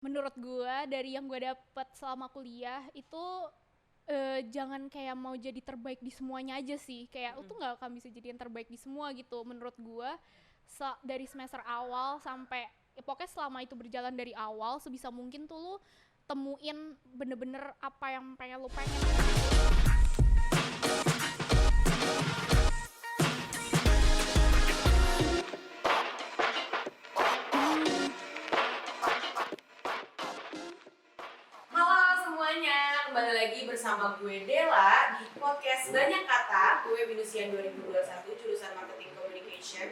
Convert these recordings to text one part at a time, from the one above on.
menurut gue dari yang gue dapet selama kuliah itu jangan kayak mau jadi terbaik di semuanya aja sih. Kayak lu tuh nggak akan bisa jadi yang terbaik di semua gitu. Menurut gue dari semester awal sampai ya pokoknya selama itu berjalan dari awal sebisa mungkin tuh lu temuin bener-bener apa yang pengen lu pengen. Halo semuanya, kembali lagi bersama gue Dela di podcast Banyak Kata. Gue Binusian 2021, jurusan Marketing Communication.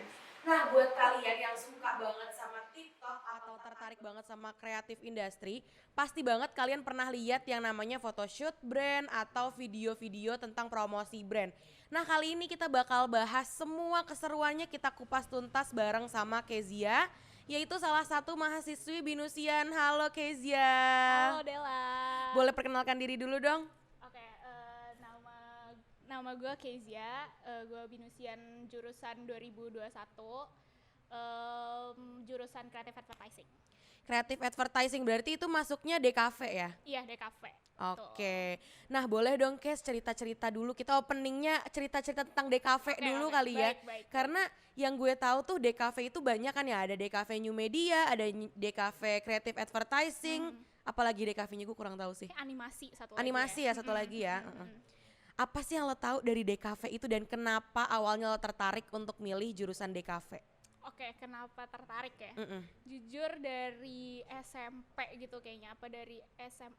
Nah, buat kalian yang suka banget sama TikTok atau tertarik banget sama kreatif industri, pasti banget kalian pernah lihat yang namanya photoshoot brand atau video-video tentang promosi brand. Nah, kali ini kita bakal bahas semua keseruannya, kita kupas tuntas bareng sama Kezia, yaitu salah satu mahasiswi Binusian. Halo Kezia. Halo Dela. Boleh perkenalkan diri dulu dong? Oke, nama gue Kezia, gue Binusian jurusan 2021, jurusan Creative Advertising. Creative Advertising berarti itu masuknya DKV ya? Iya, DKV. Oke. Nah, boleh dong Kes cerita-cerita dulu. Kita openingnya cerita-cerita tentang DKV dulu kali ya. Baik. Karena yang gue tahu tuh DKV itu banyak kan ya. Ada DKV New Media, ada DKV Creative Advertising. Apalagi DKV-nya gue kurang tahu sih. Animasi satu lagi. Animasi ya satu lagi ya. Apa sih yang lo tahu dari DKV itu dan kenapa awalnya lo tertarik untuk milih jurusan DKV? Oke, kenapa tertarik ya? Jujur dari SMP gitu kayaknya, apa dari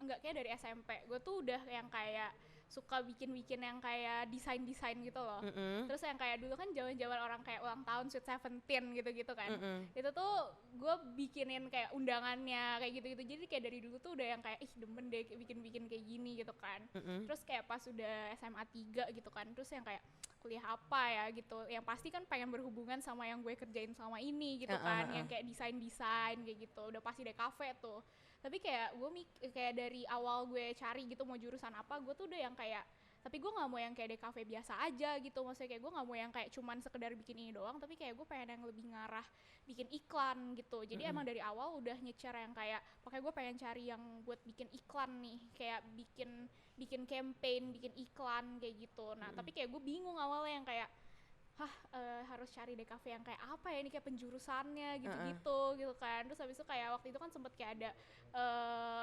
enggak, kayak dari SMP. Gue tuh udah yang kayak suka bikin-bikin yang kayak desain-desain gitu loh. Terus yang kayak dulu kan zaman-zaman orang kayak ulang tahun Sweet Seventeen gitu-gitu kan. Itu tuh gue bikinin kayak undangannya kayak gitu-gitu. Jadi kayak dari dulu tuh udah yang kayak demen deh bikin-bikin kayak gini gitu kan. Terus kayak pas udah SMA 3 gitu kan. Terus yang kayak kuliah apa ya gitu. Yang pasti kan pengen berhubungan sama yang gue kerjain selama ini gitu kan. Yang kayak desain-desain kayak gitu. Udah pasti deh kafe tuh. Tapi kayak gue kayak dari awal gue cari gitu mau jurusan apa, gue tuh udah yang kayak tapi gue nggak mau yang kayak DKV biasa aja gitu. Maksudnya kayak gue nggak mau yang kayak cuman sekedar bikin ini doang, tapi kayak gue pengen yang lebih ngarah bikin iklan gitu. Jadi emang dari awal udah nyecer yang kayak pokoknya gue pengen cari yang buat bikin iklan nih, kayak bikin bikin campaign, bikin iklan kayak gitu. Nah tapi kayak gue bingung awalnya yang kayak harus cari DKV yang kayak apa ya, ini kayak penjurusannya gitu-gitu gitu kan. Terus habis itu kayak waktu itu kan sempet kayak ada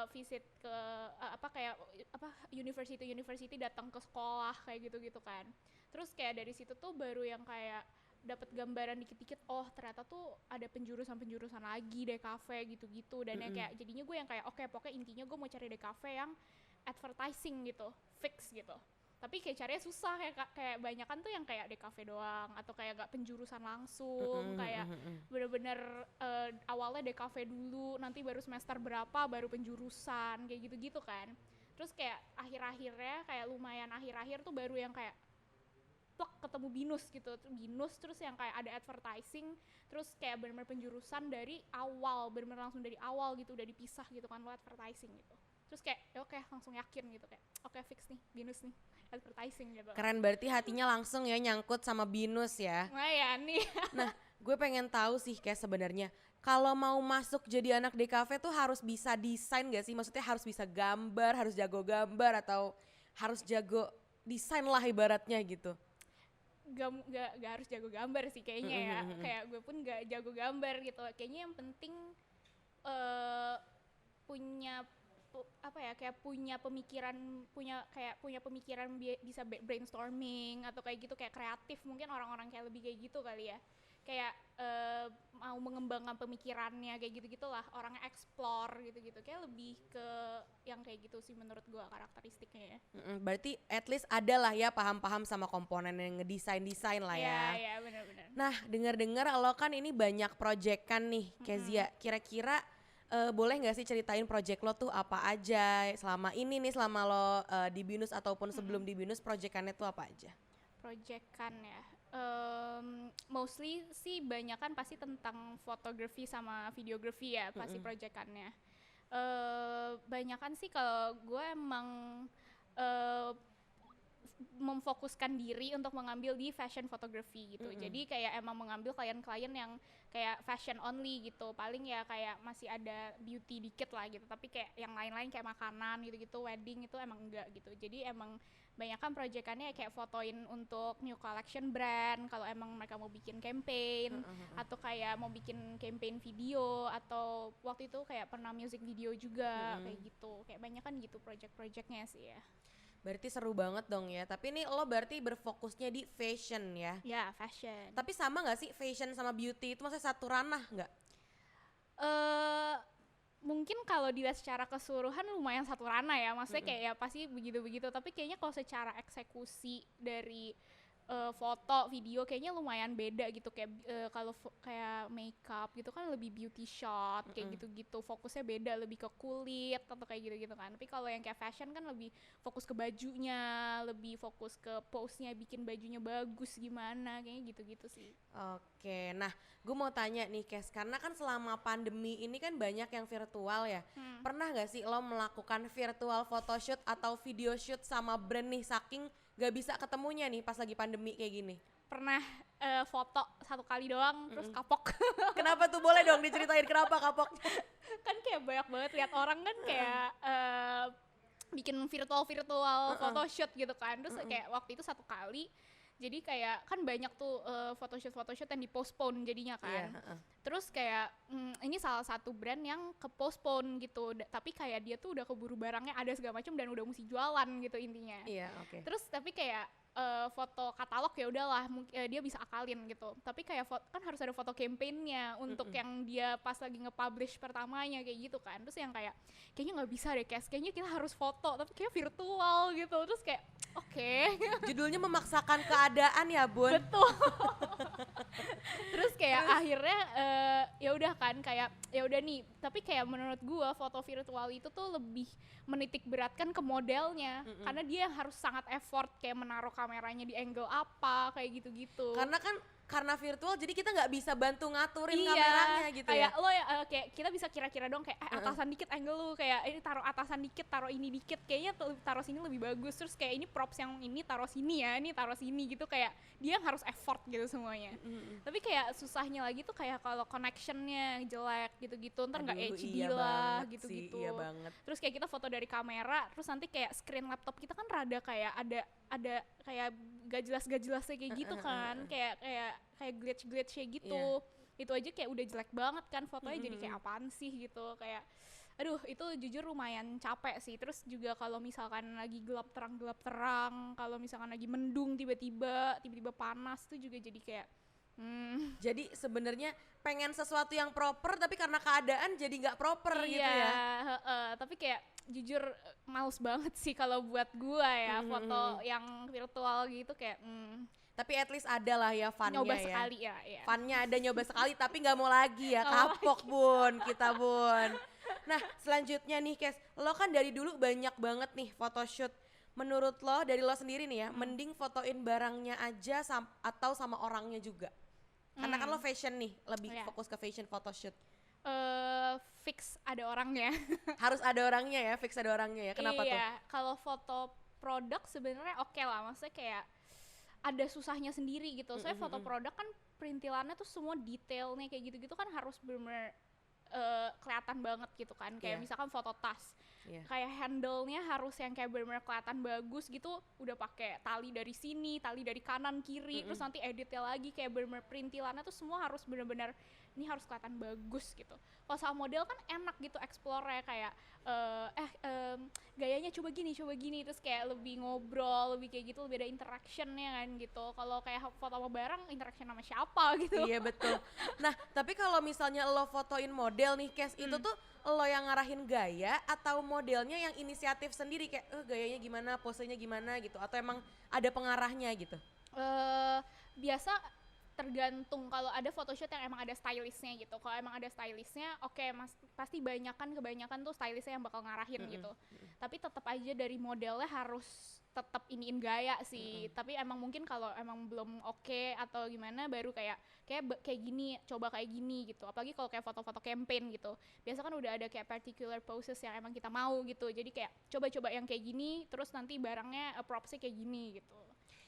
visit ke university datang ke sekolah kayak gitu-gitu kan. Terus kayak dari situ tuh baru yang kayak dapat gambaran dikit-dikit, oh ternyata tuh ada penjurusan-penjurusan lagi DKV gitu-gitu. Dan yang kayak jadinya gue yang kayak oke, pokoknya intinya gue mau cari DKV yang advertising gitu, fix gitu. Tapi kayak caranya susah, kayak banyakan tuh yang kayak DKV doang atau kayak gak penjurusan langsung, kayak bener-bener awalnya DKV dulu, nanti baru semester berapa baru penjurusan kayak gitu-gitu kan. Terus kayak akhir-akhirnya kayak lumayan akhir-akhir tuh baru yang kayak plak ketemu binus terus yang kayak ada advertising, terus kayak bener-bener penjurusan dari awal, bener-bener langsung dari awal gitu, udah dipisah gitu kan lo advertising gitu. Terus kayak ya oke, langsung yakin gitu kayak oke, fix nih binus nih advertising gitu. Keren, berarti hatinya langsung ya nyangkut sama binus ya. Lumayan nih. Nah, gue pengen tahu sih kayak sebenarnya kalau mau masuk jadi anak DKV tuh harus bisa desain gak sih? Maksudnya harus bisa gambar, harus jago gambar atau harus jago desain lah ibaratnya gitu. Gak harus jago gambar sih kayaknya ya. Kayak gue pun gak jago gambar gitu. Kayaknya yang penting punya apa ya, kayak punya pemikiran bisa brainstorming atau kayak gitu, kayak kreatif. Mungkin orang-orang kayak lebih kayak gitu kali ya, kayak mau mengembangkan pemikirannya kayak gitu-gitulah, orangnya explore gitu-gitu, kayak lebih ke yang kayak gitu sih menurut gue karakteristiknya ya. Berarti at least ada lah ya paham-paham sama komponen yang ngedesain-desain lah ya. Ya benar-benar. Nah, dengar-dengar lo kan ini banyak project kan nih Kezia, kira-kira boleh gak sih ceritain project lo tuh apa aja selama ini nih, selama lo di BINUS ataupun sebelum di BINUS, projectannya tuh apa aja? Projectkan ya, mostly sih banyak kan pasti tentang fotografi sama videografi ya, pasti projectkannya. Banyak kan sih kalau gue emang memfokuskan diri untuk mengambil di fashion photography gitu. Jadi kayak emang mengambil klien-klien yang kayak fashion only gitu. Paling ya kayak masih ada beauty dikit lah gitu. Tapi kayak yang lain-lain kayak makanan gitu-gitu, wedding itu emang enggak gitu. Jadi emang banyak kan proyekannya kayak fotoin untuk new collection brand kalau emang mereka mau bikin campaign atau kayak mau bikin campaign video atau waktu itu kayak pernah music video juga kayak gitu. Kayak banyak kan gitu project-projectnya sih ya. Berarti seru banget dong ya. Tapi ini lo berarti berfokusnya di fashion ya? Ya, fashion. Tapi sama gak sih fashion sama beauty itu maksudnya satu ranah gak? Mungkin kalau dilihat secara keseluruhan lumayan satu ranah ya, maksudnya kayak ya pasti begitu-begitu, tapi kayaknya kalau secara eksekusi dari foto, video kayaknya lumayan beda gitu, kayak kalau kayak makeup gitu kan lebih beauty shot kayak gitu-gitu, fokusnya beda, lebih ke kulit atau kayak gitu-gitu kan. Tapi kalau yang kayak fashion kan lebih fokus ke bajunya, lebih fokus ke pose-nya, bikin bajunya bagus gimana, kayaknya gitu-gitu sih. Oke, nah gue mau tanya nih Kes, karena kan selama pandemi ini kan banyak yang virtual ya. Pernah gak sih lo melakukan virtual photoshoot atau video shoot sama brand nih saking gak bisa ketemunya nih pas lagi pandemi kayak gini? Pernah foto satu kali doang terus kapok. Kenapa tuh, boleh dong diceritain kenapa kapok? Kan kayak banyak banget lihat orang kan kayak bikin virtual photoshoot gitu kan, terus kayak waktu itu satu kali. Jadi kayak kan banyak tuh photoshoot yang di-postpone jadinya kan. Terus kayak ini salah satu brand yang ke-postpone gitu. Tapi kayak dia tuh udah keburu barangnya ada segala macam dan udah mesti jualan gitu intinya. Iya, oke. Terus tapi kayak foto katalog ya udahlah dia bisa akalin gitu. Tapi kayak kan harus ada foto campaign-nya untuk yang dia pas lagi nge-publish pertamanya kayak gitu kan. Terus yang kayaknya nggak bisa deh Kes, kayaknya kita harus foto tapi kayak virtual gitu. Terus kayak oke. Judulnya memaksakan keadaan ya Bun. Betul. Terus kayak akhirnya ya udah kan kayak ya udah nih, tapi kayak menurut gua foto virtual itu tuh lebih menitik beratkan ke modelnya karena dia yang harus sangat effort kayak menaruh kameranya di angle apa kayak gitu-gitu. Karena virtual jadi kita nggak bisa bantu ngaturin kameranya gitu kayak ya. Lo ya kayak kita bisa kira-kira dong kayak atasan dikit angle lu, kayak ini taruh atasan dikit, taruh ini dikit, kayaknya taruh sini lebih bagus. Terus kayak ini props yang ini taruh sini ya, ini taruh sini gitu, kayak dia harus effort gitu semuanya. Tapi kayak susahnya lagi tuh kayak kalau connectionnya jelek gitu-gitu, ntar nggak HD lah gitu-gitu. Iya banget. Terus kayak kita foto dari kamera, terus nanti kayak screen laptop kita kan rada kayak ada kayak gak jelasnya kayak gitu kan, kayak glitch kayak gitu. Itu aja kayak udah jelek banget kan fotonya, jadi kayak apaan sih gitu, kayak aduh itu jujur lumayan capek sih. Terus juga kalau misalkan lagi gelap terang, kalau misalkan lagi mendung tiba-tiba panas tuh juga jadi kayak Jadi sebenarnya pengen sesuatu yang proper tapi karena keadaan jadi nggak proper gitu ya. Tapi kayak jujur males banget sih kalau buat gua ya foto yang virtual gitu kayak Tapi at least ada lah ya funnya nyoba ya. sekali ya. Funnya ada, nyoba sekali tapi nggak mau lagi ya, kapok Bun, kita Bun. Nah selanjutnya nih Kes, lo kan dari dulu banyak banget nih photoshoot. Menurut lo, dari lo sendiri nih ya, mending fotoin barangnya aja atau sama orangnya juga? Karena kan lo fashion nih, lebih fokus ke fashion photoshoot. Fix ada orangnya. Harus ada orangnya ya, fix ada orangnya ya. Kenapa tuh? Iya, kalau foto produk sebenarnya oke lah, maksudnya kayak ada susahnya sendiri gitu. Soalnya foto produk kan perintilannya tuh semua detailnya kayak gitu-gitu kan harus bener-bener kelihatan banget gitu kan. Kayak misalkan foto tas, kayak handle-nya harus yang kayak bener-bener kelihatan bagus gitu. Udah pakai tali dari sini, tali dari kanan kiri, terus nanti editnya lagi kayak bener-bener perintilannya tuh semua harus bener-bener ini harus kelihatan bagus gitu. Kalau sama model kan enak gitu explore-nya, kayak gayanya coba gini, terus kayak lebih ngobrol, lebih kayak gitu, lebih ada interaction-nya kan gitu. Kalau kayak foto sama barang, interaction sama siapa gitu. Iya betul. Nah tapi kalau misalnya lo fotoin model nih Kes, itu tuh lo yang ngarahin gaya atau modelnya yang inisiatif sendiri kayak gayanya gimana, posenya gimana gitu, atau emang ada pengarahnya gitu? Biasa tergantung. Kalau ada photoshoot yang emang ada stylistnya gitu, kalau emang ada stylistnya oke, pasti kebanyakan tuh stylistnya yang bakal ngarahin gitu. Tapi tetap aja dari modelnya harus tetap iniin gaya sih. Tapi emang mungkin kalau emang belum oke atau gimana, baru kayak gini, coba kayak gini gitu. Apalagi kalau kayak foto-foto campaign gitu, biasa kan udah ada kayak particular poses yang emang kita mau gitu. Jadi kayak coba-coba yang kayak gini, terus nanti barangnya propsnya kayak gini gitu.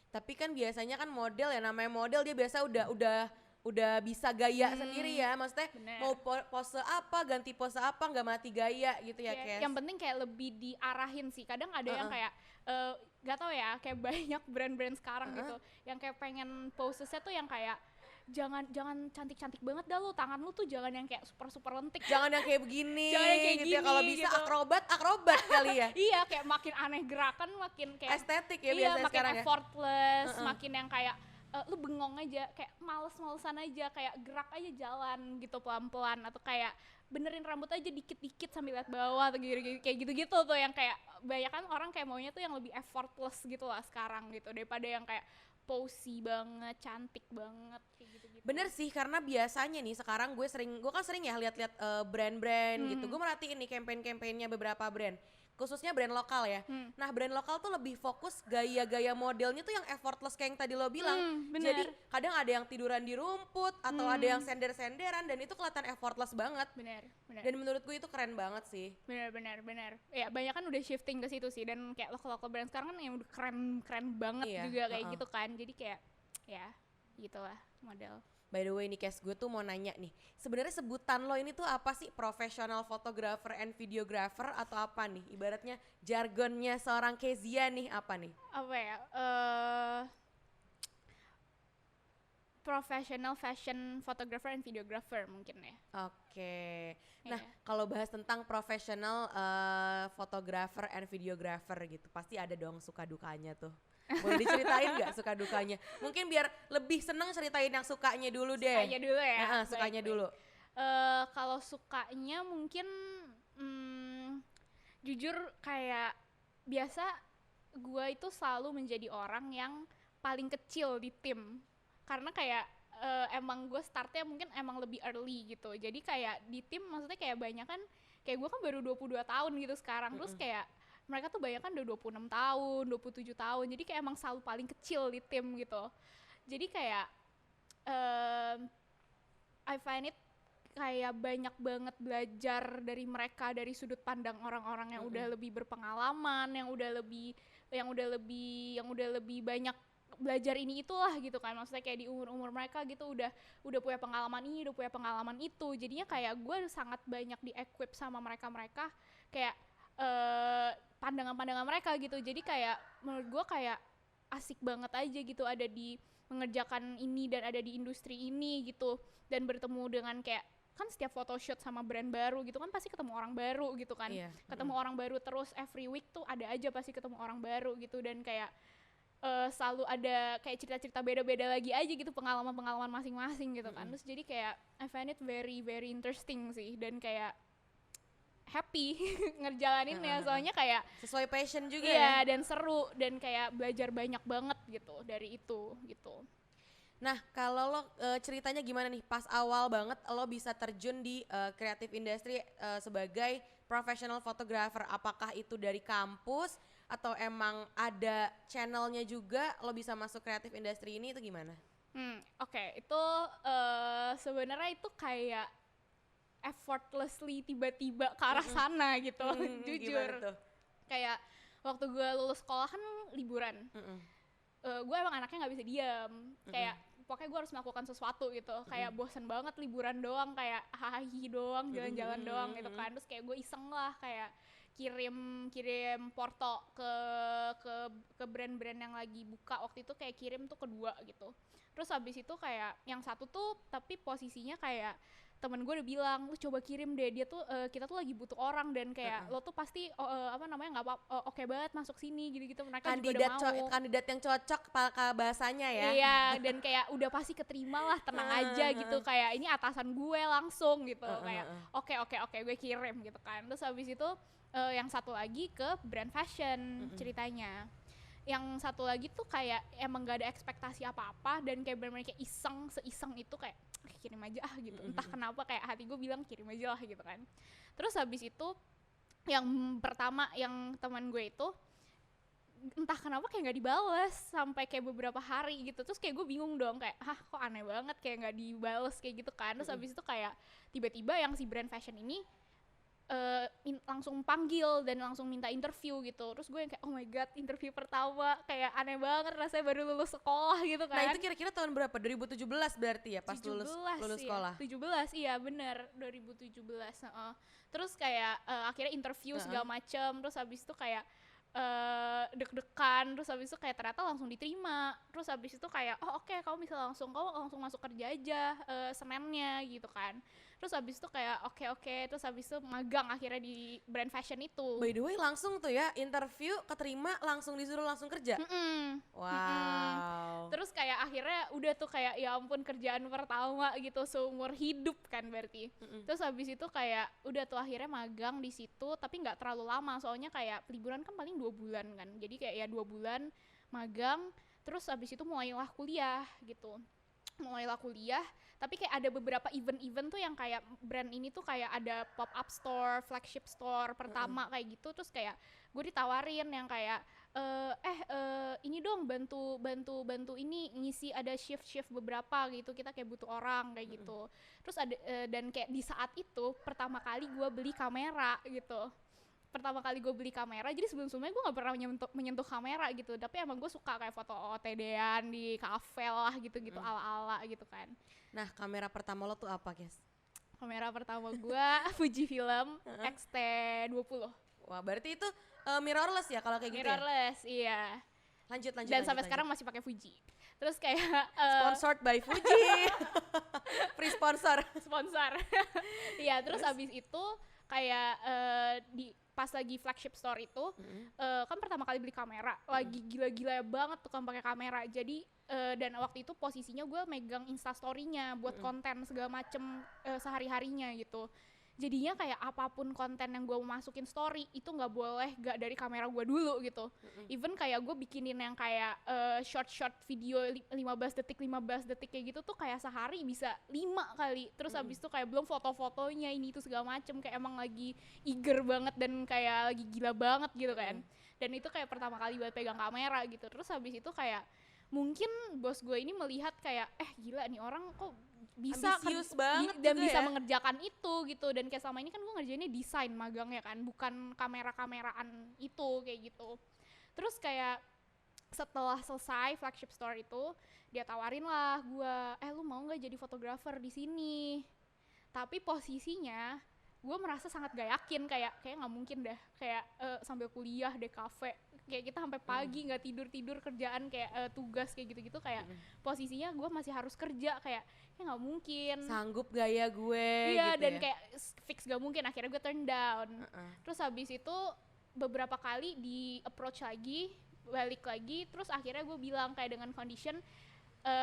Tapi kan biasanya kan model ya, namanya model dia biasa udah bisa gaya sendiri ya, maksudnya Bener. mau pose apa, ganti pose apa, nggak mati gaya gitu ya, Kes. Yang penting kayak lebih diarahin sih. Kadang ada yang kayak gak tau ya, kayak banyak brand-brand sekarang gitu yang kayak pengen posesnya tuh yang kayak jangan cantik-cantik banget dah lu, tangan lu tuh jangan yang kayak super lentik, Jangan yang kayak begini, jangan yang kayak gitu gini ya. Kalau bisa gitu. akrobat kali ya. Iya, kayak makin aneh gerakan, makin kayak Estetik ya iya, biasanya makin sekarang ya. effortless, makin yang kayak lu bengong aja, kayak males-malesan aja, kayak gerak aja jalan gitu pelan-pelan, atau kayak benerin rambut aja dikit-dikit sambil lihat bawah atau kayak gitu-gitu tuh, yang kayak banyak kan orang kayak maunya tuh yang lebih effortless gitu lah sekarang gitu, daripada yang kayak posy banget, cantik banget kayak gitu-gitu. Bener sih, karena biasanya nih sekarang gue kan sering ya lihat-lihat brand-brand gitu. Gue merhatiin nih campaign-campaignnya beberapa brand, khususnya brand lokal ya. Nah, brand lokal tuh lebih fokus gaya-gaya modelnya tuh yang effortless kayak yang tadi lo bilang. Bener. Jadi kadang ada yang tiduran di rumput atau ada yang sender-senderan, dan itu kelihatan effortless banget. Bener. Dan menurut gue itu keren banget sih. Bener. Ya banyak kan udah shifting ke situ sih, dan kayak lokal brand sekarang kan yang udah keren banget juga kayak gitu kan. Jadi kayak ya gitulah model. By the way nih, Kes, gue tuh mau nanya nih, sebenarnya sebutan lo ini tuh apa sih? Professional photographer and videographer atau apa nih? Ibaratnya jargonnya seorang Kezia nih apa nih? Apa ya? Professional fashion photographer and videographer mungkin ya. Oke. Nah, Iya. kalau bahas tentang professional photographer and videographer gitu, pasti ada dong suka dukanya tuh. Boleh diceritain nggak suka dukanya? Mungkin biar lebih seneng ceritain yang sukanya dulu deh. Sukanya dulu ya. Sukanya dulu. Kalau sukanya mungkin jujur kayak biasa gue itu selalu menjadi orang yang paling kecil di tim, karena kayak emang gue startnya mungkin emang lebih early gitu. Jadi kayak di tim maksudnya kayak banyak kan, kayak gue kan baru 22 tahun gitu sekarang. Terus kayak mereka tuh banyak kan udah 26 tahun, 27 tahun. Jadi kayak emang selalu paling kecil di tim gitu. Jadi kayak I find it kayak banyak banget belajar dari mereka, dari sudut pandang orang-orang yang udah lebih berpengalaman, yang udah lebih banyak belajar ini itulah gitu kan. Maksudnya kayak di umur mereka gitu udah punya pengalaman ini, udah punya pengalaman itu. Jadinya kayak gue sangat banyak di-equip sama mereka kayak pandangan-pandangan mereka gitu. Jadi kayak menurut gue kayak asik banget aja gitu ada di mengerjakan ini dan ada di industri ini gitu, dan bertemu dengan kayak kan setiap photoshoot sama brand baru gitu kan pasti ketemu orang baru gitu kan. Ketemu orang baru terus every week tuh ada aja pasti ketemu orang baru gitu, dan kayak selalu ada kayak cerita-cerita beda-beda lagi aja gitu, pengalaman-pengalaman masing-masing gitu kan. Terus jadi kayak I find it very very interesting sih, dan kayak happy ngerjalaninnya, soalnya kayak Sesuai passion juga iya, ya. dan seru, dan kayak belajar banyak banget gitu dari itu gitu. Nah, kalau lo ceritanya gimana nih pas awal banget lo bisa terjun di creative industry sebagai professional photographer? Apakah itu dari kampus atau emang ada channelnya juga lo bisa masuk creative industry ini, itu gimana? Oke, itu sebenarnya itu kayak effortlessly tiba-tiba ke arah sana gitu. Jujur kayak waktu gue lulus sekolah kan liburan, gue emang anaknya nggak bisa diam, kayak pokoknya gue harus melakukan sesuatu gitu. Kayak bosan banget liburan doang, kayak hahi doang, jalan-jalan doang gitu kan. Terus kayak gue iseng lah kayak kirim porto ke brand-brand yang lagi buka waktu itu, kayak kirim tuh kedua gitu. Terus habis itu kayak yang satu tuh tapi posisinya kayak temen gue udah bilang, lu coba kirim deh, dia tuh kita tuh lagi butuh orang, dan kayak lo tuh pasti nggak apa oke banget masuk sini gitu-gitu. Mereka juga udah mau kandidat yang cocok bahasanya ya. Iya, dan kayak udah pasti keterima lah, tenang aja gitu. Kayak ini atasan gue langsung gitu. Kayak oke gue kirim gitu kan. Terus habis itu yang satu lagi ke brand fashion ceritanya. yang satu lagi tuh kayak emang gak ada ekspektasi apa-apa dan kayak bener-bener kayak seiseng itu kayak kirim aja gitu. Entah kenapa kayak hati gue bilang kirim aja lah gitu kan. Terus habis itu yang pertama yang teman gue itu entah kenapa kayak nggak dibales sampai kayak beberapa hari gitu. Terus kayak gue bingung dong kayak kok aneh banget kayak nggak dibales kayak gitu kan. Terus habis itu kayak tiba-tiba yang si brand fashion ini langsung panggil dan langsung minta interview gitu. Terus gue yang kayak oh my god, interview pertama kayak aneh banget rasanya, baru lulus sekolah gitu kan. Nah itu kira-kira tahun berapa? 2017 berarti ya pas 17, lulus iya. sekolah? 17 iya bener, 2017. Terus kayak akhirnya interview segala macem. Terus habis itu kayak deg-degan. Terus habis itu kayak ternyata langsung diterima. Terus habis itu kayak oke, kamu langsung masuk kerja aja Seninnya gitu kan. Terus habis itu kayak oke. Terus habis itu magang akhirnya di brand fashion itu. By the way langsung tuh ya interview keterima langsung disuruh langsung kerja. Wow. Terus kayak akhirnya udah tuh kayak ya ampun, kerjaan pertama gitu seumur hidup kan berarti. Terus habis itu kayak udah tuh akhirnya magang di situ, tapi nggak terlalu lama soalnya kayak liburan kan paling 2 bulan kan. Jadi kayak ya 2 bulan magang, terus habis itu mulailah kuliah gitu. Tapi kayak ada beberapa event-event tuh yang kayak brand ini tuh kayak ada pop-up store, flagship store pertama kayak gitu. Terus kayak gue ditawarin yang kayak ini dong bantu ini ngisi, ada shift beberapa gitu, kita kayak butuh orang kayak gitu. Terus ada dan kayak di saat itu pertama kali gue beli kamera gitu. Jadi sebelum-sebelumnya gue gak pernah menyentuh kamera gitu, tapi emang gue suka kayak foto OOTD-an di kafe lah gitu-gitu, ala-ala gitu kan. Nah kamera pertama lo tuh apa guys? Kamera pertama gue Fujifilm X-T20. Wah berarti itu mirrorless ya kalau kayak gitu mirrorless, iya. Lanjut Dan sampai sekarang masih pakai Fuji. Terus kayak sponsored by Fuji. Free sponsor. Iya, terus abis itu kayak pas lagi flagship store itu kan pertama kali beli kamera, lagi gila-gila banget tuh kan pakai kamera. Jadi dan waktu itu posisinya gue megang instastory-nya buat konten segala macem sehari-harinya gitu. Jadinya kayak apapun konten yang gue mau masukin story itu nggak boleh gak dari kamera gue dulu gitu. Even kayak gue bikinin yang kayak short video 15 detik kayak gitu tuh kayak sehari bisa 5 kali. Terus abis itu kayak belum foto-fotonya ini itu segala macem, kayak emang lagi eager banget dan kayak lagi gila banget gitu kan. Dan itu kayak pertama kali buat pegang kamera gitu. Terus abis itu kayak mungkin bos gue ini melihat kayak gila nih orang kok bisa ambisius banget dan juga bisa ya mengerjakan itu gitu. Dan kayak selama ini kan gue ngerjainnya desain magangnya kan, bukan kamera-kameraan itu kayak gitu. Terus kayak setelah selesai flagship store itu dia tawarin lah gue, lu mau nggak jadi fotografer di sini? Tapi posisinya gue merasa sangat gak yakin, kayak nggak mungkin dah, kayak sambil kuliah di kafe kayak kita sampai pagi nggak tidur kerjaan kayak tugas kayak gitu-gitu, kayak posisinya gue masih harus kerja, kayak nggak mungkin, sanggup gak ya gue iya gitu dan ya? kayak fix gak mungkin. Akhirnya gue turn down. Terus habis itu beberapa kali di approach lagi, balik lagi. Terus akhirnya gue bilang kayak dengan condition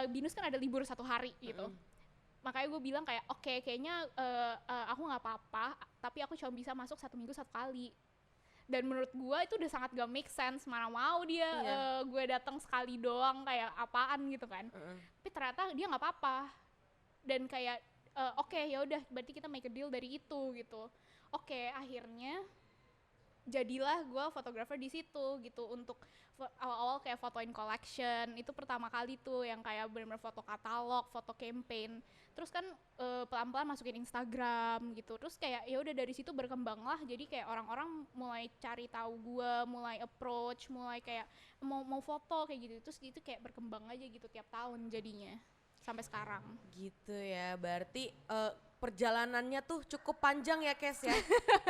Binus kan ada libur 1 hari gitu. Makanya gue bilang kayak oke, kayaknya aku nggak apa-apa, tapi aku cuma bisa masuk 1 minggu 1 kali. Dan menurut gue itu udah sangat gak make sense, mana mau dia gue datang sekali doang kayak apaan gitu kan. Tapi ternyata dia nggak apa-apa. Dan kayak oke, ya udah berarti kita make a deal dari itu gitu. Oke, akhirnya jadilah gue fotografer di situ gitu, untuk awal-awal kayak fotoin collection. Itu pertama kali tuh yang kayak benar-benar foto katalog, foto campaign. Terus kan pelan-pelan masukin Instagram gitu. Terus kayak ya udah dari situ berkembang lah. Jadi kayak orang-orang mulai cari tahu gue, mulai approach, mulai kayak mau foto kayak gitu. Terus gitu kayak berkembang aja gitu tiap tahun jadinya sampai sekarang. Gitu ya, berarti perjalanannya tuh cukup panjang ya Kes ya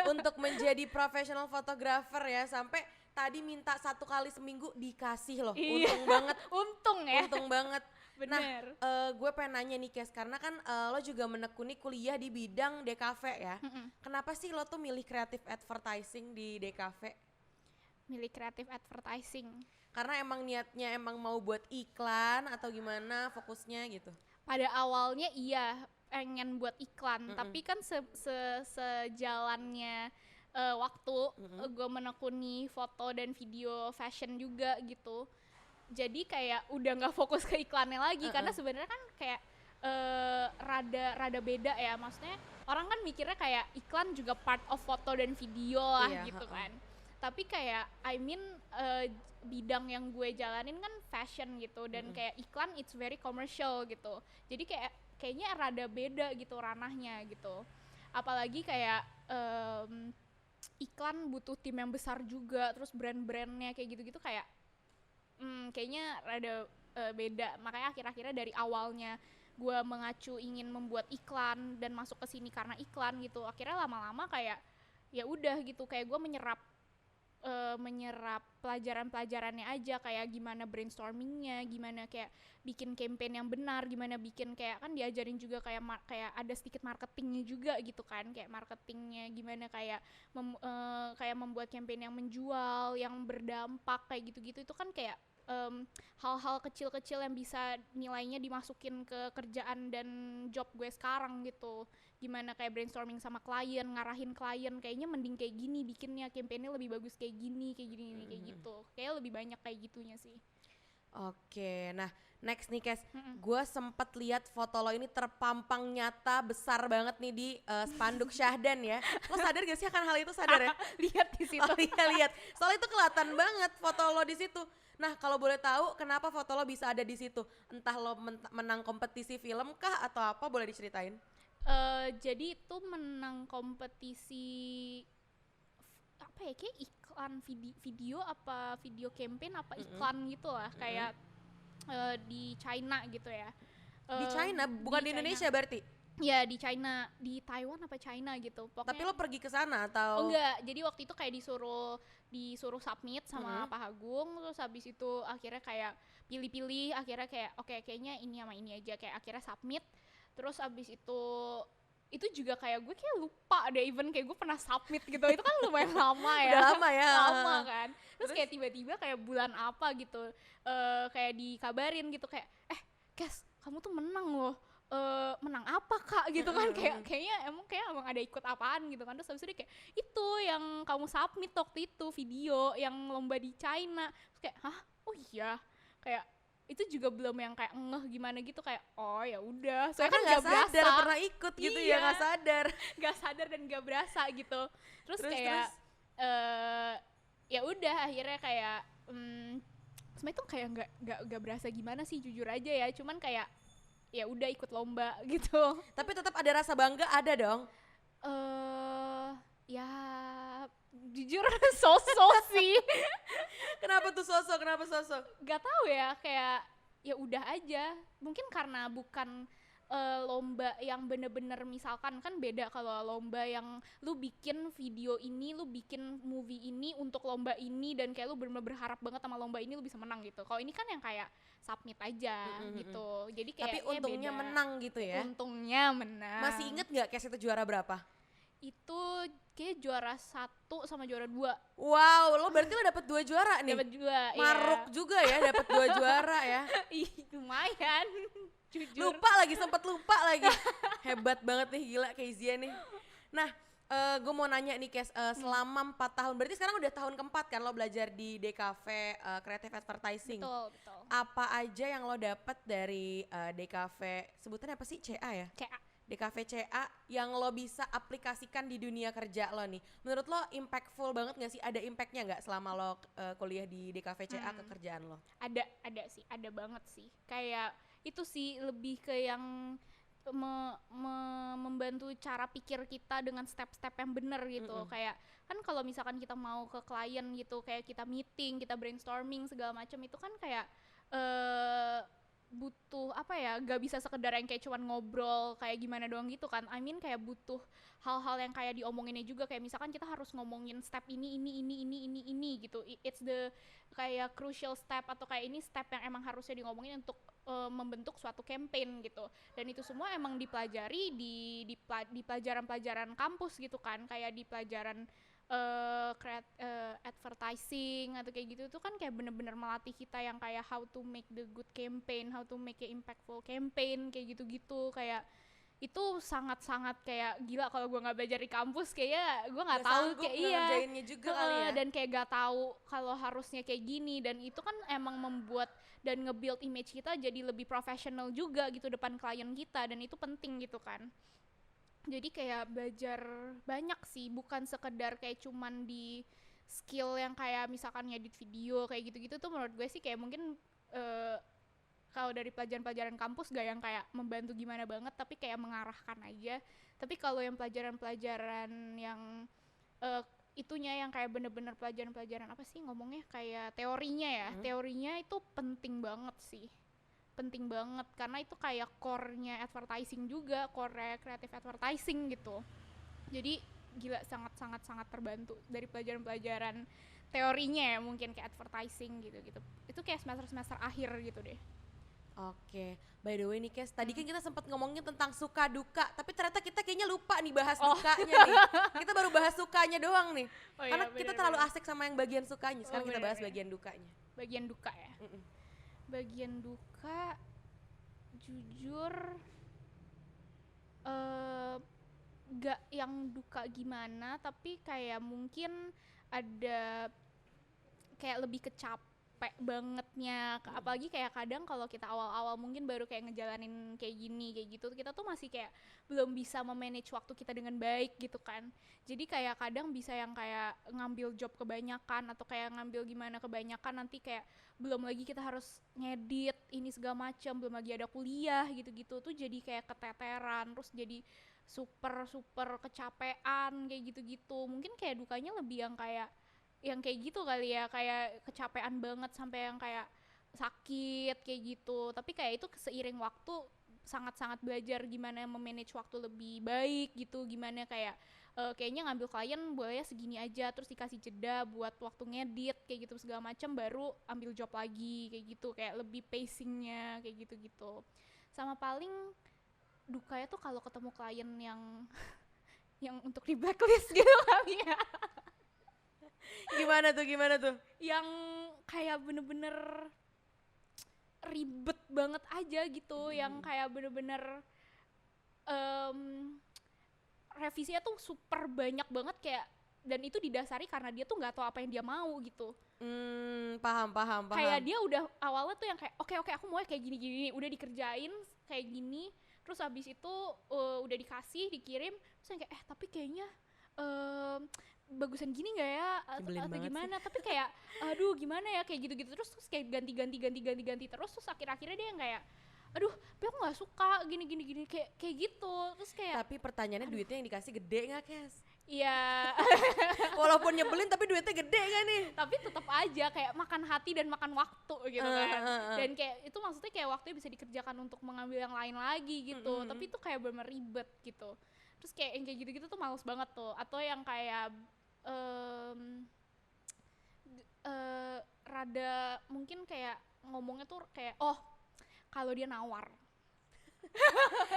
untuk menjadi professional photographer ya, sampai tadi minta 1 kali seminggu dikasih loh. Untung banget. Untung banget. Bener. Nah gue pengen nanya nih Kes, karena kan lo juga menekuni kuliah di bidang DKV ya. Kenapa sih lo tuh milih creative advertising di DKV? Milih creative advertising karena emang niatnya emang mau buat iklan atau gimana fokusnya gitu? Pada awalnya iya pengen buat iklan, tapi kan sejalannya waktu gue menekuni foto dan video fashion juga gitu. Jadi kayak udah nggak fokus ke iklannya lagi karena sebenarnya kan kayak rada beda ya, maksudnya orang kan mikirnya kayak iklan juga part of foto dan video lah gitu kan. Tapi kayak bidang yang gue jalanin kan fashion gitu dan kayak iklan it's very commercial gitu. Jadi kayaknya rada beda gitu ranahnya gitu. Apalagi kayak iklan butuh tim yang besar juga, terus brand-brandnya kayak gitu-gitu kayak kayaknya rada beda. Makanya akhir-akhirnya dari awalnya gue mengacu ingin membuat iklan dan masuk ke sini karena iklan gitu, akhirnya lama-lama kayak ya udah gitu, kayak gue menyerap pelajaran-pelajarannya aja, kayak gimana brainstormingnya, gimana kayak bikin campaign yang benar, gimana bikin kayak kan diajarin juga kayak ada sedikit marketingnya juga gitu kan, kayak marketingnya gimana kayak membuat campaign yang menjual, yang berdampak kayak gitu-gitu. Itu kan kayak hal-hal kecil-kecil yang bisa nilainya dimasukin ke kerjaan dan job gue sekarang gitu. Gimana kayak brainstorming sama klien, ngarahin klien kayaknya mending kayak gini bikinnya, campaignnya lebih bagus kayak gini kayak gitu. Kayak lebih banyak kayak gitunya sih. Oke, nah next nih Kes, gue sempet lihat foto lo ini terpampang nyata besar banget nih di spanduk Syahdan ya. Lo sadar gak sih akan hal itu, sadar ya? Lihat di situ. Oh iya lihat, soalnya itu kelihatan banget foto lo di situ. Nah kalau boleh tahu kenapa foto lo bisa ada di situ? Entah lo menang kompetisi film kah atau apa, boleh diceritain? Jadi itu menang kompetisi apa ya, kayak iklan video apa video campaign apa iklan gitu lah, kayak di China gitu ya. Di China, bukan di Indonesia berarti? Ya di China, di Taiwan apa China gitu. Pokoknya, tapi lo pergi ke sana atau? Oh enggak, jadi waktu itu kayak disuruh submit sama Pak Agung, terus habis itu akhirnya kayak pilih-pilih, akhirnya kayak oke, kayaknya ini sama ini aja, kayak akhirnya submit. Terus habis itu juga kayak gue kayak lupa deh, even kayak gue pernah submit gitu. Itu kan lumayan lama ya. Udah lama ya. Lama kan. Terus kayak tiba-tiba kayak bulan apa gitu, kayak dikabarin gitu kayak Kes, kamu tuh menang loh. Menang apa kak gitu kan, kayaknya emang ada ikut apaan gitu kan. Terus habis itu kayak itu yang kamu submit waktu itu video yang lomba di China. Terus kayak hah, oh iya, kayak itu juga belum yang kayak ngeh gimana gitu, kayak oh ya udah, soalnya kan nggak sadar berasa pernah ikut gitu. Iya, ya nggak sadar dan nggak berasa gitu. Terus kayak ya udah akhirnya kayak sebenarnya tuh kayak nggak berasa gimana sih, jujur aja ya, cuman kayak ya udah ikut lomba gitu. Tapi tetap ada rasa bangga, ada dong? Ya jujur sosok sih. Kenapa tuh sosok? Gak tahu ya, kayak ya udah aja. Mungkin karena bukan lomba yang bener-bener, misalkan kan beda kalau lomba yang lu bikin video ini, lu bikin movie ini untuk lomba ini, dan kayak lu bener-bener berharap banget sama lomba ini lu bisa menang gitu. Kalau ini kan yang kayak submit aja gitu. Jadi kayak tapi untungnya beda. Menang gitu ya. Untungnya menang. Masih inget gak Kes itu juara berapa? Itu kayak juara 1 sama juara 2. Wow, lo berarti lo dapet 2 juara nih. Dapet 2, Maruk ya. Juga ya dapet 2 juara ya. Ih, lumayan. Jujur. Sempet lupa lagi. Hebat banget nih, gila Kezia nih. Nah, gue mau nanya nih Kes, selama 4 tahun, berarti sekarang udah tahun keempat kan lo belajar di DKV Creative Advertising. Betul. Apa aja yang lo dapet dari DKV, sebutannya apa sih, CA ya? CA. DKV CA yang lo bisa aplikasikan di dunia kerja lo nih. Menurut lo impactful banget gak sih? Ada impactnya gak selama lo kuliah di DKV CA ke kerjaan lo? Ada sih, ada banget sih. Kayak itu sih lebih ke yang membantu cara pikir kita dengan step-step yang benar gitu. Kayak kan kalau misalkan kita mau ke klien gitu, kayak kita meeting, kita brainstorming segala macam, itu kan kayak butuh apa ya, gak bisa sekedar yang kayak cuman ngobrol kayak gimana doang gitu kan. I mean kayak butuh hal-hal yang kayak diomonginnya juga, kayak misalkan kita harus ngomongin step ini gitu. It's the kayak crucial step, atau kayak ini step yang emang harusnya diomongin untuk membentuk suatu campaign gitu. Dan itu semua emang dipelajari di pelajaran-pelajaran kampus gitu kan, kayak di pelajaran advertising atau kayak gitu. Itu kan kayak bener-bener melatih kita yang kayak how to make the good campaign, how to make a impactful campaign, kayak gitu-gitu. Kayak itu sangat-sangat kayak gila. Kalau gue nggak belajar di kampus kayaknya gue nggak Gak tahu sanggup kayak ngerjainnya juga kali ya. dan kayak gak tahu kalau harusnya kayak gini, dan itu kan emang membuat dan nge-build image kita jadi lebih profesional juga gitu depan klien kita, dan itu penting gitu kan. Jadi kayak belajar banyak sih, bukan sekedar kayak cuman di skill yang kayak misalkan ngedit video kayak gitu-gitu tuh menurut gue sih kayak mungkin kalau dari pelajaran-pelajaran kampus gak yang kayak membantu gimana banget, tapi kayak mengarahkan aja. Tapi kalau yang pelajaran-pelajaran yang itunya yang kayak bener-bener pelajaran-pelajaran apa sih ngomongnya, kayak teorinya ya, teorinya itu penting banget sih. Penting banget karena itu kayak core-nya advertising juga, core creative advertising gitu. Jadi gila, sangat terbantu dari pelajaran-pelajaran teorinya ya, mungkin kayak advertising gitu-gitu. Itu kayak semester akhir gitu deh. Oke, by the way nih Kes, tadi kan kita sempat ngomongin tentang suka duka, tapi ternyata kita kayaknya lupa nih bahas dukanya nih. Kita baru bahas sukanya doang nih, karena kita terlalu asik sama yang bagian sukanya. Sekarang kita bahas bagian dukanya. Bagian duka ya. Bagian duka, jujur gak yang duka gimana, tapi kayak mungkin ada kayak lebih kecapek bangetnya, apalagi kayak kadang kalau kita awal-awal mungkin baru kayak ngejalanin kayak gini kayak gitu, kita tuh masih kayak belum bisa memanage waktu kita dengan baik gitu kan. Jadi kayak kadang bisa yang kayak ngambil job kebanyakan atau kayak ngambil gimana kebanyakan, nanti kayak belum lagi kita harus ngedit ini segala macam, belum lagi ada kuliah gitu-gitu, tuh jadi kayak keteteran, terus jadi super kecapean kayak gitu-gitu. Mungkin kayak dukanya lebih yang kayak gitu kali ya, kayak kecapean banget sampai yang kayak sakit kayak gitu. Tapi kayak itu seiring waktu sangat belajar gimana memanage waktu lebih baik gitu, gimana kayak kayaknya ngambil klien boleh segini aja, terus dikasih jeda buat waktu ngedit kayak gitu segala macam, baru ambil job lagi kayak gitu, kayak lebih pacingnya kayak gitu. Sama paling dukanya tuh kalau ketemu klien yang yang untuk di blacklist gitu kali ya. Gimana tuh? Yang kayak bener-bener ribet banget aja gitu, yang kayak bener-bener revisinya tuh super banyak banget kayak, dan itu didasari karena dia tuh nggak tahu apa yang dia mau gitu. Paham. Kayak dia udah awalnya tuh yang kayak oke aku mau kayak gini, udah dikerjain kayak gini, terus habis itu udah dikasih dikirim, terus yang kayak tapi kayaknya bagusan gini nggak ya atau gimana, tapi kayak aduh gimana ya kayak gitu terus kayak ganti terus akhirnya dia yang kayak aduh tapi aku nggak suka gini kayak gitu, terus kayak tapi pertanyaannya duitnya yang dikasih gede nggak Kes? Iya. Walaupun nyebelin tapi duitnya gede nggak nih? Tapi tetap aja kayak makan hati dan makan waktu gitu kan. Dan kayak itu maksudnya kayak waktunya bisa dikerjakan untuk mengambil yang lain lagi gitu. Tapi itu kayak bener ribet gitu. Terus kayak yang kayak gitu-gitu tuh males banget tuh. Atau yang kayak rada mungkin kayak ngomongnya tuh kayak kalau dia nawar.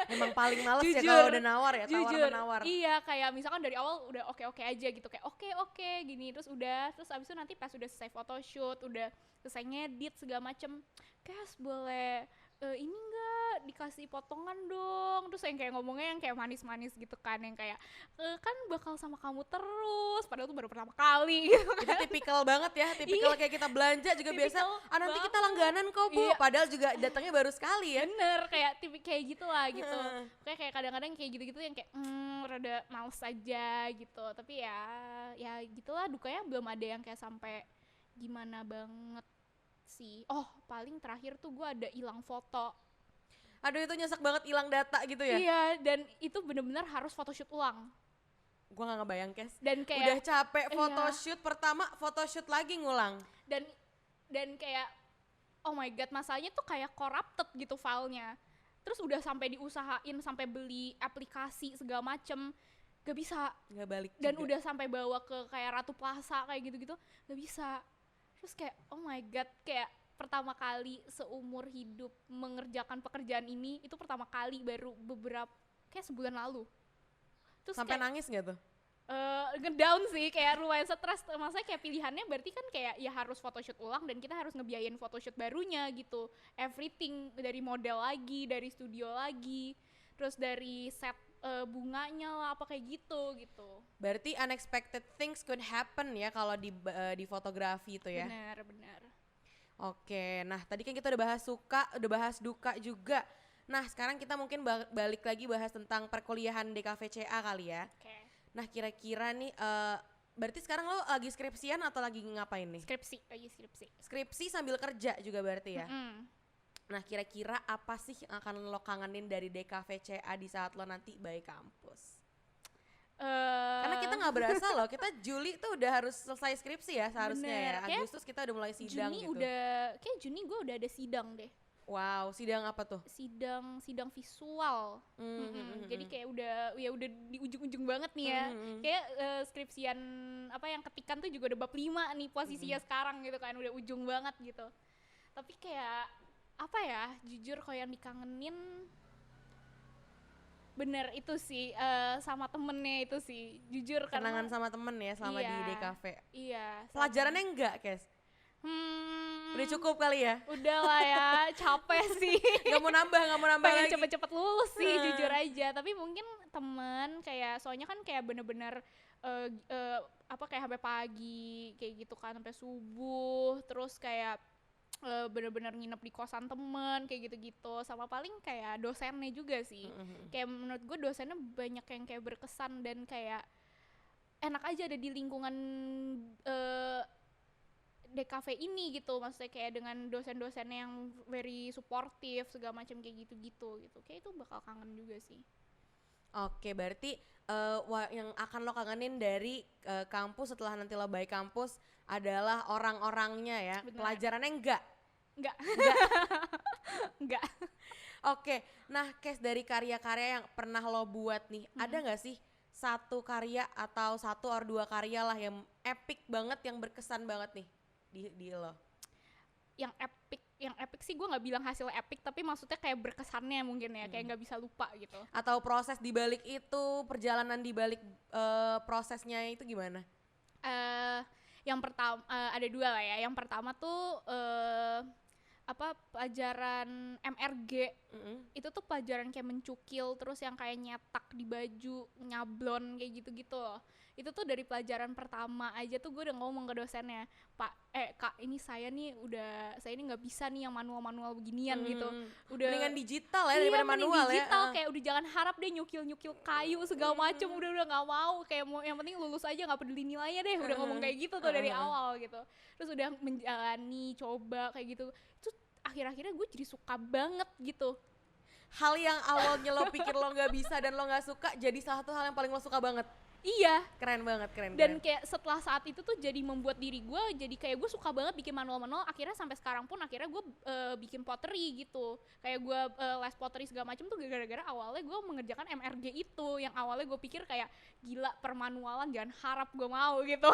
Emang paling males jujur, ya kalau udah nawar ya, tawar-menawar. Iya, kayak misalkan dari awal udah oke aja gitu, kayak oke gini, terus abis itu nanti pas udah selesai photoshoot, udah selesai ngedit segala macem, Kes boleh ini enggak dikasih potongan dong, terus yang kayak ngomongnya yang kayak manis-manis gitu kan, yang kayak kan bakal sama kamu terus, padahal tuh baru pertama kali gitu kan. Itu tipikal banget ya, tipikal kayak kita belanja juga biasa, nanti kita langganan kok Bu, padahal juga datangnya baru sekali ya. Bener, kayak gitulah gitu. Kayak kadang-kadang kayak gitu-gitu yang kayak rada males aja gitu, tapi ya gitulah, dukanya belum ada yang kayak sampai gimana banget sih. Paling terakhir tuh gue ada hilang foto. Aduh itu nyesek banget, hilang data gitu ya. Iya, dan itu bener-bener harus photoshoot ulang. Gue gak ngebayang Kes, dan kayak udah capek photoshoot pertama, photoshoot lagi ngulang. Dan kayak oh my god, masalahnya tuh kayak corrupted gitu filenya. Terus udah sampai diusahain sampai beli aplikasi segala macem, gak bisa. Gak balik dan juga. Udah sampai bawa ke kayak Ratu Plaza kayak gitu-gitu, gak bisa. Terus kayak oh my god, kayak pertama kali seumur hidup mengerjakan pekerjaan ini, itu pertama kali baru beberapa kayak sebulan lalu. Terus sampai kayak, nangis gak tuh? Ngedown sih, kayak lumayan stres. Maksudnya kayak pilihannya berarti kan kayak ya harus photoshoot ulang, dan kita harus ngebiayain photoshoot barunya gitu, everything, dari model lagi, dari studio lagi. terus dari set bunganya lah apa kayak gitu. Berarti unexpected things could happen ya kalau di fotografi itu ya. Benar. Oke, nah tadi kan kita udah bahas suka, udah bahas duka juga. Nah sekarang kita mungkin balik lagi bahas tentang perkuliahan DKVCA kali ya. Oke. Nah kira-kira nih, berarti sekarang lo lagi skripsian atau lagi ngapain nih? Lagi skripsi. Skripsi sambil kerja juga berarti ya? Mm-mm. Nah kira-kira apa sih yang akan lo kangenin dari DKVCA di saat lo nanti balik kampus? Karena kita nggak berasa loh, kita Juli tuh udah harus selesai skripsi ya seharusnya Bener, ya. kayak Agustus kita udah mulai sidang Juni gitu. kayak Juni gue udah ada sidang deh. Wow, sidang apa tuh? Sidang visual. Jadi kayak udah di ujung-ujung banget nih ya. Kayak skripsian apa yang ketikan tuh juga udah bab 5 nih posisinya sekarang gitu kan, udah ujung banget gitu. Tapi kayak apa ya, jujur kalau yang dikangenin bener itu sih, sama temennya itu sih, jujur Kenangan karena sama temen ya selama di DKV. Iya. Pelajarannya enggak, Kes? Udah cukup kali ya? Udah lah ya, capek sih. Gak mau nambah Pengen lagi. cepet-cepet lulus sih, jujur aja. Tapi mungkin temen kayak, soalnya kan kayak bener-bener apa kayak sampai pagi kayak gitu kan, sampai subuh, terus kayak bener-bener nginep di kosan temen kayak gitu-gitu, sama paling kayak dosennya juga sih. Kayak menurut gue dosennya banyak yang kayak berkesan dan kayak enak aja ada di lingkungan DKV ini gitu, maksudnya kayak dengan dosen-dosennya yang very supportive segala macam kayak gitu-gitu gitu. Kayak itu bakal kangen juga sih. Oke, berarti yang akan lo kangenin dari kampus setelah nanti lo balik kampus adalah orang-orangnya ya. Benar. Pelajarannya enggak? Enggak. Oke, nah Kes, dari karya-karya yang pernah lo buat nih, ada nggak sih satu karya atau satu or dua karya lah yang epic banget, yang berkesan banget nih di lo? Yang epic sih gue nggak bilang hasil epic, tapi maksudnya kayak berkesannya mungkin ya, kayak nggak bisa lupa gitu. Atau proses di balik itu, perjalanan di balik prosesnya itu gimana? Yang pertama ada dua lah ya. Yang pertama tuh pelajaran MRG. Itu tuh pelajaran kayak mencukil, terus yang kayak nyetak di baju, nyablon kayak gitu-gitu loh. Itu tuh dari pelajaran pertama aja tuh gue udah ngomong ke dosennya, Kak, ini saya ini nggak bisa nih yang manual beginian gitu. Udah mendingan digital ya daripada manual digital, ya. kayak udah jangan harap deh nyukil kayu segala macem, udah nggak mau, kayak yang penting lulus aja, nggak peduli nilainya deh, udah ngomong kayak gitu tuh dari awal gitu. Terus udah menjalani, coba kayak gitu, itu akhir-akhirnya gue jadi suka banget gitu. Hal yang awalnya lo pikir lo nggak bisa dan lo nggak suka, jadi salah satu hal yang paling lo suka banget. Iya. Keren banget. Dan kayak setelah saat itu tuh jadi membuat diri gue jadi kayak gue suka banget bikin manual-manual. Akhirnya sampai sekarang pun akhirnya gue bikin pottery gitu. Kayak gue les pottery segala macam tuh gara-gara awalnya gue mengerjakan MRG itu, yang awalnya gue pikir kayak gila permanualan, jangan harap gue mau gitu.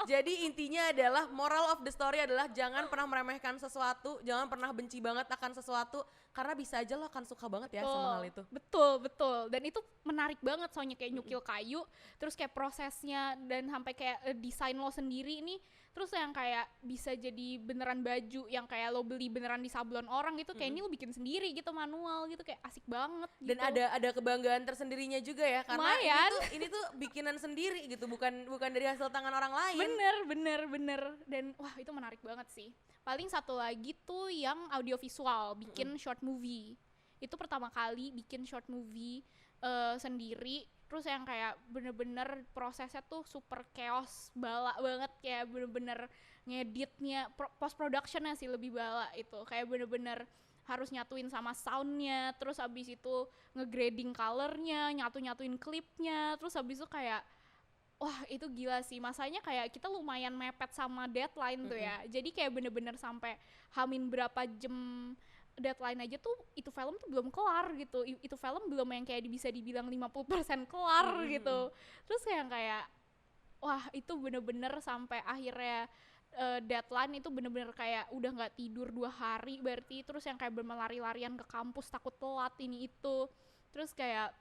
Jadi intinya adalah moral of the story adalah jangan pernah meremehkan sesuatu, jangan pernah benci banget akan sesuatu, karena bisa aja lo akan suka banget ya sama hal itu. Betul. Dan itu menarik banget soalnya kayak nyukil kayu, terus kayak prosesnya dan sampai kayak desain lo sendiri nih, terus yang kayak bisa jadi beneran baju yang kayak lo beli beneran di sablon orang gitu, kayak ini lo bikin sendiri gitu manual gitu, kayak asik banget gitu. Dan ada kebanggaan tersendirinya juga ya, karena ini tuh bikinan sendiri gitu, bukan dari hasil tangan orang lain. Bener. Dan wah itu menarik banget sih. Paling satu lagi tuh yang audiovisual, bikin short movie. Itu pertama kali bikin short movie sendiri, terus yang kayak bener-bener prosesnya tuh super chaos, bala banget, kayak bener-bener ngeditnya, post productionnya sih lebih bala itu, kayak bener-bener harus nyatuin sama soundnya, terus abis itu ngegrading colornya, nyatuin klipnya, terus abis itu kayak wah itu gila sih, masanya kayak kita lumayan mepet sama deadline tuh ya, jadi kayak bener-bener sampai hamin berapa jam deadline aja tuh itu film tuh belum kelar gitu, itu film belum yang kayak bisa dibilang 50% kelar gitu. Terus yang kayak wah itu bener-bener sampai akhirnya deadline itu bener-bener kayak udah nggak tidur 2 hari berarti, terus yang kayak berlari-larian ke kampus takut telat ini itu, terus kayak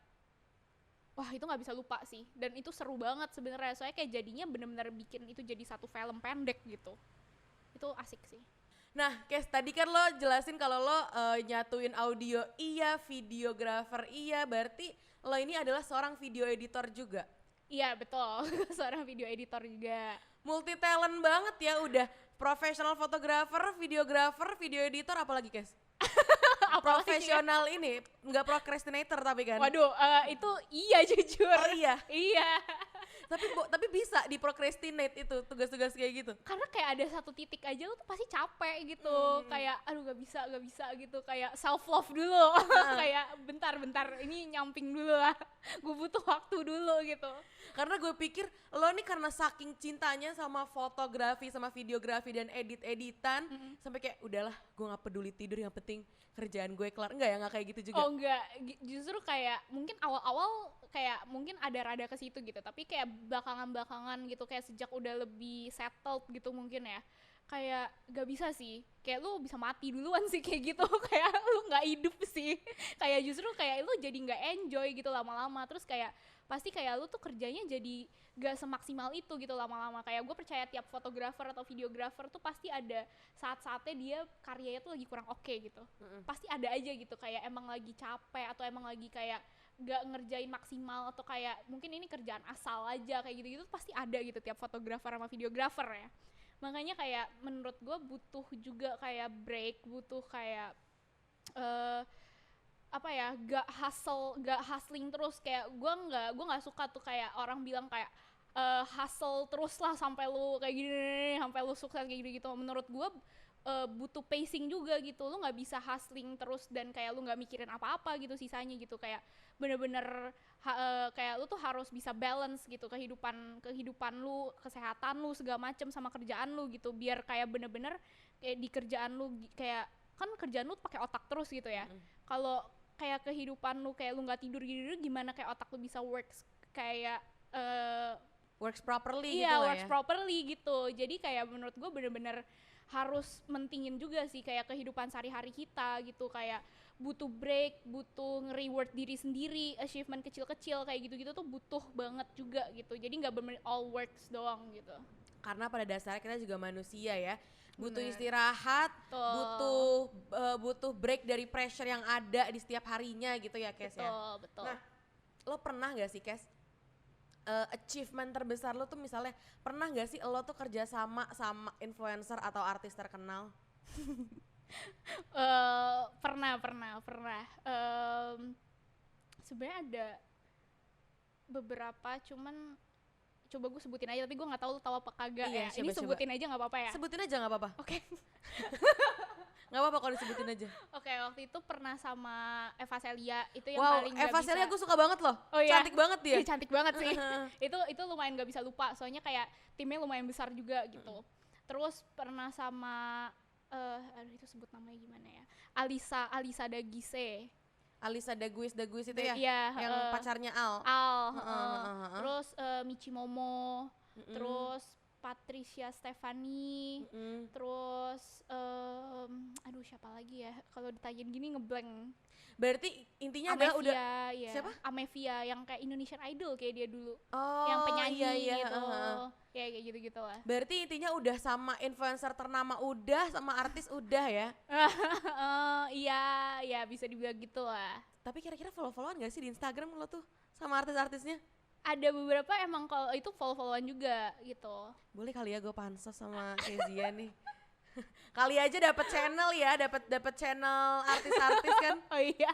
wah itu nggak bisa lupa sih, dan itu seru banget sebenarnya, soalnya kayak jadinya bener-bener bikin itu jadi satu film pendek gitu, itu asik sih. Nah, Kes, tadi kan lo jelasin kalau lo nyatuin audio iya, videographer iya, berarti lo ini adalah seorang video editor juga. Iya betul, seorang video editor juga. Multi talent banget ya, udah professional fotografer, videographer, video editor, apalagi Kes? Profesional ini, nggak procrastinator tapi kan? Waduh, itu iya jujur. Oh iya, Iya. tapi bisa diprocrastinate itu tugas-tugas kayak gitu. Karena kayak ada satu titik aja lu tuh pasti capek gitu, kayak aduh gak bisa gitu, kayak self love dulu. Kayak bentar ini nyamping dulu lah, gue butuh waktu dulu gitu. Karena gue pikir lo nih karena saking cintanya sama fotografi, sama videografi dan edit-editan, sampai kayak udahlah gue gak peduli tidur, yang penting kerjaan gue kelar. Enggak ya, gak kayak gitu juga? Oh enggak, justru kayak mungkin awal-awal kayak mungkin ada rada ke situ gitu, tapi kayak belakangan gitu, kayak sejak udah lebih settled gitu mungkin ya, kayak gak bisa sih, kayak lu bisa mati duluan sih kayak gitu. Kayak lu gak hidup sih, kayak justru kayak lu jadi gak enjoy gitu lama-lama, terus kayak pasti kayak lu tuh kerjanya jadi gak semaksimal itu gitu lama-lama. Kayak gue percaya tiap fotografer atau videografer tuh pasti ada saat-saatnya dia karyanya tuh lagi kurang oke gitu. Pasti ada aja gitu, kayak emang lagi capek atau emang lagi kayak gak ngerjain maksimal, atau kayak mungkin ini kerjaan asal aja kayak gitu-gitu, pasti ada gitu tiap fotografer sama videografer ya. Makanya kayak menurut gue butuh juga kayak break, butuh kayak apa ya, gak hustling terus. Kayak gue nggak suka tuh kayak orang bilang kayak hustle terus lah sampai lu kayak gini, sampai lu sukses kayak gitu. Menurut gue butuh pacing juga gitu, lu nggak bisa hustling terus dan kayak lu nggak mikirin apa-apa gitu sisanya gitu. Kayak bener-bener kayak lu tuh harus bisa balance gitu kehidupan lu, kesehatan lu, segala macem sama kerjaan lu gitu, biar kayak bener-bener kayak di kerjaan lu, kayak kan kerjaan lu pakai otak terus gitu ya. Kalau kayak kehidupan lu kayak lu nggak tidur gitu, gimana kayak otak lu bisa works kayak Works properly iya, gitu lah works ya. properly gitu. Jadi kayak menurut gue bener-bener harus mentingin juga sih kayak kehidupan sehari-hari kita gitu, kayak butuh break, butuh nge-reward diri sendiri, achievement kecil-kecil kayak gitu-gitu tuh butuh banget juga gitu. Jadi nggak bener all works doang gitu. Karena pada dasarnya kita juga manusia ya, butuh Bener. istirahat, Betul. butuh break dari pressure yang ada di setiap harinya gitu ya, Kes ya. Betul. Nah, lo pernah gak sih, Kes, achievement terbesar lo tuh misalnya, pernah gak sih lo tuh kerja sama influencer atau artis terkenal? Pernah. Sebenarnya ada beberapa, cuman coba gue sebutin aja, tapi gue nggak tahu lo tahu apa kagak Iya, ya. Ini sebutin aja nggak apa-apa ya? Sebutin aja gak apa-apa. Oke. Gak apa-apa kalau disebutin aja. Oke, waktu itu pernah sama Eva Celia, itu yang Wow, paling gak Eva bisa. Celia gue suka banget loh. Oh iya? Cantik banget dia. Ih, cantik banget sih. itu lumayan gak bisa lupa, soalnya kayak timnya lumayan besar juga gitu. Terus pernah sama aduh itu sebut namanya gimana ya, Alisa Dagise. Alisa Daguis itu ya? Iya, Yang pacarnya Al. Terus Michi Momo, terus Patricia Stefani, terus aduh siapa lagi ya, kalau ditanyain gini ngeblank. Berarti intinya adalah udah ya. siapa? Amevia yang kayak Indonesian Idol kayak dia dulu, Oh, yang penyanyi iya, gitu. Ya kayak gitu-gitu lah. Berarti intinya udah sama influencer ternama udah, sama artis udah ya. Iya bisa dibilang gitu lah. Tapi kira-kira follow-followan gak sih di Instagram lo tuh sama artis-artisnya? Ada beberapa emang kalau itu follow-followan juga gitu. Boleh kali ya gue pansos sama Kezia nih. Kali aja dapat channel ya, dapat channel artis-artis kan. Oh iya.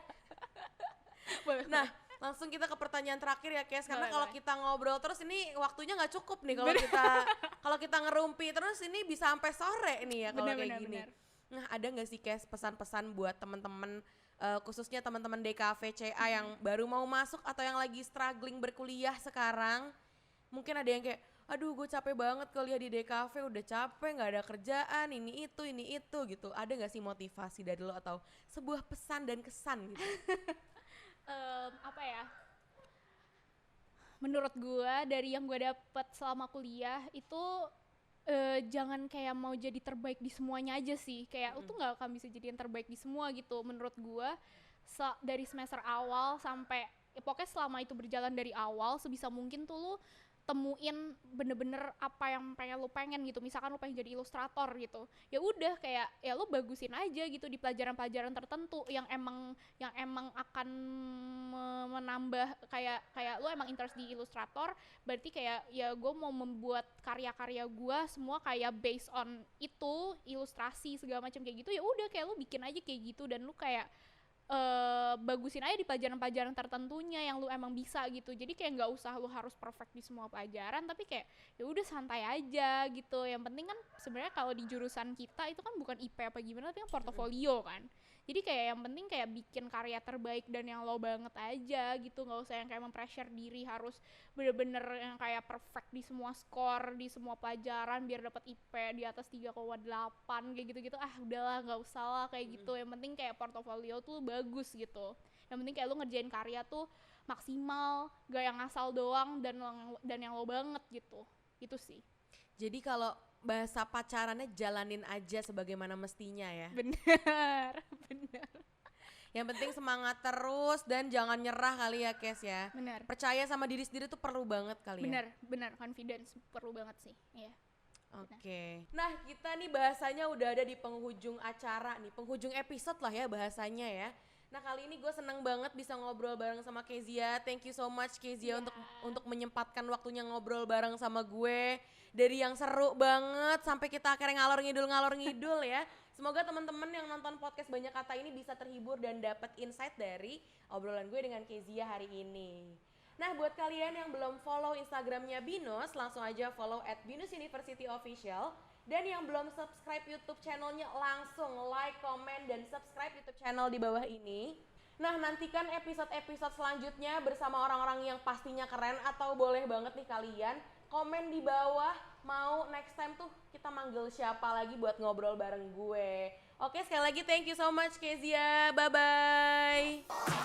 Boleh. Nah, langsung kita ke pertanyaan terakhir ya, Kes, karena Boleh, kalau boleh. kita ngobrol terus ini waktunya nggak cukup nih kalau kita ngerumpi terus ini bisa sampai sore nih ya kalau kayak gini. Bener. Nah, ada nggak sih, Kes, pesan-pesan buat teman-teman khususnya teman-teman DKV-CA yang baru mau masuk atau yang lagi struggling berkuliah sekarang? Mungkin ada yang kayak, aduh gue capek banget kuliah di DKV, udah capek, nggak ada kerjaan, ini itu gitu. Ada nggak sih motivasi dari lo atau sebuah pesan dan kesan gitu? Apa ya? Menurut gue dari yang gue dapet selama kuliah itu jangan kayak mau jadi terbaik di semuanya aja sih. Kayak lu tuh nggak akan bisa jadi yang terbaik di semua gitu. Menurut gue dari semester awal sampai pokoknya selama itu berjalan dari awal sebisa mungkin tuh lu temuin bener-bener apa yang pengen lu pengen gitu. Misalkan lu pengen jadi ilustrator gitu, ya udah kayak ya lu bagusin aja gitu di pelajaran-pelajaran tertentu yang emang akan menambah kayak lu emang interest di ilustrator, berarti kayak ya gue mau membuat karya-karya gue semua kayak based on itu, ilustrasi segala macam kayak gitu, ya udah kayak lu bikin aja kayak gitu, dan lu kayak bagusin aja di pelajaran-pelajaran tertentunya yang lu emang bisa gitu. Jadi kayak nggak usah lu harus perfect di semua pelajaran, tapi kayak ya udah santai aja gitu. Yang penting kan sebenarnya kalau di jurusan kita itu kan bukan IP apa gimana, tapi kan portofolio kan. Jadi kayak yang penting kayak bikin karya terbaik dan yang lo banget aja gitu, nggak usah yang kayak mempressure diri harus bener-bener yang kayak perfect di semua skor, di semua pelajaran biar dapat IP di atas 3,8 kayak gitu-gitu. Udahlah nggak usah lah kayak gitu. Yang penting kayak portofolio tuh bagus gitu. Yang penting kayak lo ngerjain karya tuh maksimal, gak yang asal doang dan yang lo banget gitu. Itu sih. Jadi kalau bahasa pacarannya jalanin aja sebagaimana mestinya ya. Bener. Yang penting semangat terus dan jangan nyerah kali ya Kes ya. Bener. Percaya sama diri sendiri tuh perlu banget kali ya. Bener, confidence perlu banget sih. Iya. Oke. Nah kita nih bahasanya udah ada di penghujung acara nih, penghujung episode lah ya bahasanya ya. Nah kali ini gue seneng banget bisa ngobrol bareng sama Kezia. Thank you so much Kezia untuk menyempatkan waktunya ngobrol bareng sama gue. Dari yang seru banget sampai kita akhirnya ngalor ngidul ya. Semoga teman-teman yang nonton podcast Banyak Kata ini bisa terhibur dan dapat insight dari obrolan gue dengan Kezia hari ini. Nah buat kalian yang belum follow Instagramnya Binus, langsung aja follow @binus_university_official. Dan yang belum subscribe YouTube channelnya langsung like, komen, dan subscribe YouTube channel di bawah ini. Nah nantikan episode-episode selanjutnya bersama orang-orang yang pastinya keren, atau boleh banget nih kalian komen di bawah mau next time tuh kita manggil siapa lagi buat ngobrol bareng gue. Oke sekali lagi thank you so much Kezia, bye-bye.